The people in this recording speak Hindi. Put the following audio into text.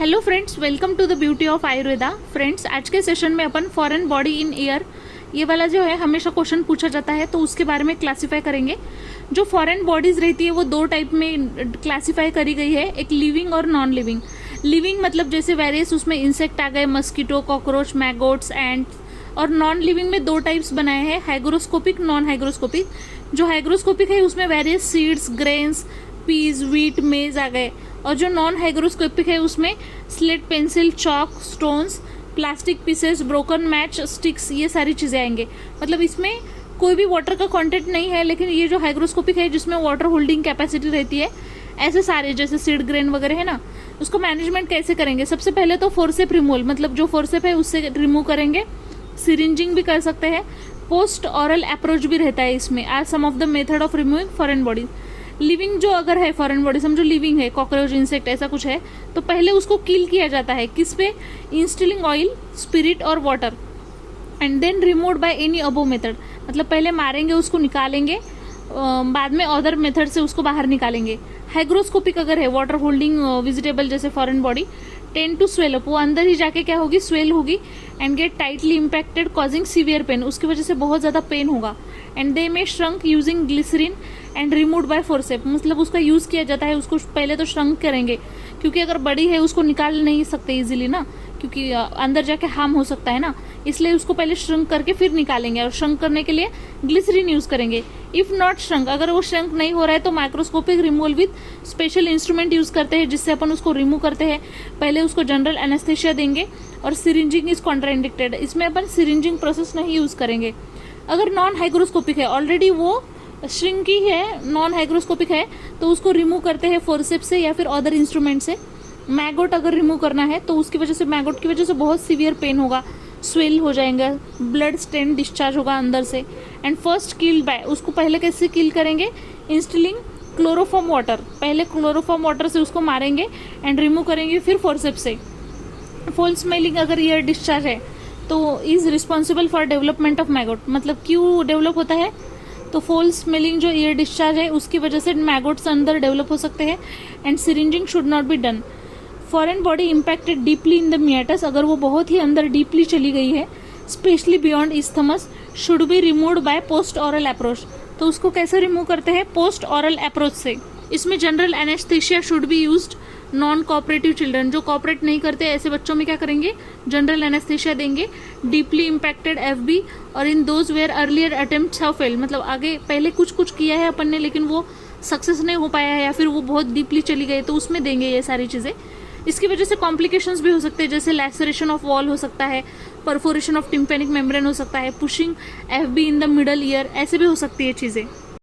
Hello friends, welcome to the beauty of Ayurveda. Friends, आज के सेशन में अपन फॉरेन बॉडी इन ईयर, ये वाला जो है हमेशा क्वेश्चन पूछा जाता है, तो उसके बारे में क्लासिफाई करेंगे। जो फॉरेन बॉडीज रहती है वो दो टाइप में क्लासिफाई करी गई है, एक लिविंग और नॉन लिविंग। लिविंग मतलब जैसे वेरियस उसमें इंसेक्ट आ गए, मस्कीटो, कॉकरोच, मैगोट्स, एंड्स। और नॉन लिविंग में दो टाइप्स बनाए हैं, हाइग्रोस्कोपिक, नॉन हाइग्रोस्कोपिक। जो हाइग्रोस्कोपिक है उसमें various seeds, grains, peas, wheat, maize आ गए। और जो नॉन हाइग्रोस्कोपिक है उसमें slate, pencil, chalk, stones, plastic pieces, broken match sticks, ये सारी चीजें आएंगे। मतलब इसमें कोई भी वाटर का कंटेंट नहीं है, लेकिन ये जो हाइग्रोस्कोपिक है जिसमें वाटर होल्डिंग कैपेसिटी रहती है, ऐसे सारे जैसे सीड ग्रेन वगैरह है ना, उसको मैनेजमेंट कैसे करेंगे। सबसे पहले तो फोर्सेप रिमूवल, मतलब जो फोर्सेप है उससे रिमूव करेंगे। सिरिंजिंग भी कर सकते हैं, पोस्ट ऑरल अप्रोच भी रहता है इसमें, as some of the method of removing foreign body. Living जो अगर है फॉरेन बॉडी, समझो लिविंग है, कॉकरोच, इंसेक्ट ऐसा कुछ है, तो पहले उसको किल किया जाता है। किस पे? इंस्टिलिंग ऑयल, स्पिरिट और water, and then removed by any above method. मतलब पहले मारेंगे, उसको निकालेंगे, बाद में अदर मेथड से उसको बाहर निकालेंगे। हाइग्रोस्कोपिक अगर है, वाटर होल्डिंग वेजिटेबल जैसे foreign body, tend to swell up, वो अंदर ही जाके क्या होगी, स्वेल होगी, and get tightly impacted causing severe pain, उसकी वजह से बहुत ज्यादा पेन होगा। And they may shrunk using glycerine and removed by forceps, मतलब उसका यूज किया जाता है, उसको पहले तो श्रंक करेंगे, क्योंकि अगर बड़ी है उसको निकाल नहीं सकते इजीली ना, क्योंकि अंदर जाके हार्म हो सकता है ना, इसलिए उसको पहले श्रंक करके फिर निकालेंगे। और श्रंक करने के लिए ग्लिसरीन यूज करेंगे। इफ नॉट श्रंक, अगर वो श्रंक नहीं हो रहा है तो microscopic removal with special instrument use करते हैं, जिससे अपन उसको रिमूव करते हैं। पहले उसको जनरल एनेस्थेशिया देंगे, और सिरिंजिंग इज कॉन्ट्राइंडिकेटेड, इसमें अपन सिरिंजिंग प्रोसेस नहीं यूज करेंगे। अगर नॉन हाइग्रोस्कोपिक है, ऑलरेडी वो श्रिंक ही है, नॉन हाइग्रोस्कोपिक है, तो उसको रिमूव करते हैं फोर्सेप से या फिर अदर इंस्ट्रूमेंट से। मैगोट अगर रिमूव करना है तो उसकी वजह से, मैगोट की वजह से बहुत सीवियर पेन होगा, स्वेल हो जाएंगे, ब्लड स्टेन डिस्चार्ज होगा अंदर से। एंड फर्स्ट किल्ड बाय, उसको पहले कैसे किल करेंगे, इंस्टिलिंग क्लोरोफॉर्म वाटर, पहले क्लोरोफॉर्म वाटर से उसको मारेंगे एंड रिमूव करेंगे फिर फोर्सेप से। फॉल स्मेलिंग अगर ईयर डिस्चार्ज है तो is responsible for development of maggot, मतलब क्यों डेवलप होता है, तो फॉल स्मेलिंग जो ईयर डिस्चार्ज है उसकी वजह से मैगोट्स अंदर डेवलप हो सकते हैं। And syringing should not be done. Foreign body impacted deeply in the meatus, अगर वो बहुत ही अंदर डीपली चली गई है, specially beyond isthmus, should be removed by post aural approach. तो उसको कैसे रिमूव करते हैं, पोस्ट ऑरल अप्रोच से। इसमें general anaesthesia should be used. Non cooperative children, जो कोऑपरेट नहीं करते ऐसे बच्चों में क्या करेंगे, जनरल एनेस्थेशिया देंगे। डीपली इम्पैक्टेड एफबी, और in those where earlier attempts have failed, मतलब आगे पहले कुछ किया है अपन ने लेकिन वो सक्सेस नहीं हो पाया है, या फिर वो बहुत डीपली चली गई, तो उसमें देंगे ये सारी चीजें। इसकी वजह से कॉम्प्लिकेशंस भी हो सकते हैं, जैसे लैसरेशन ऑफ वॉल हो सकता है, परफोरेशन ऑफ टिम्पेनिक मेम्ब्रेन हो सकता है, pushing FB in the middle ear, ऐसे भी हो सकती है चीजें।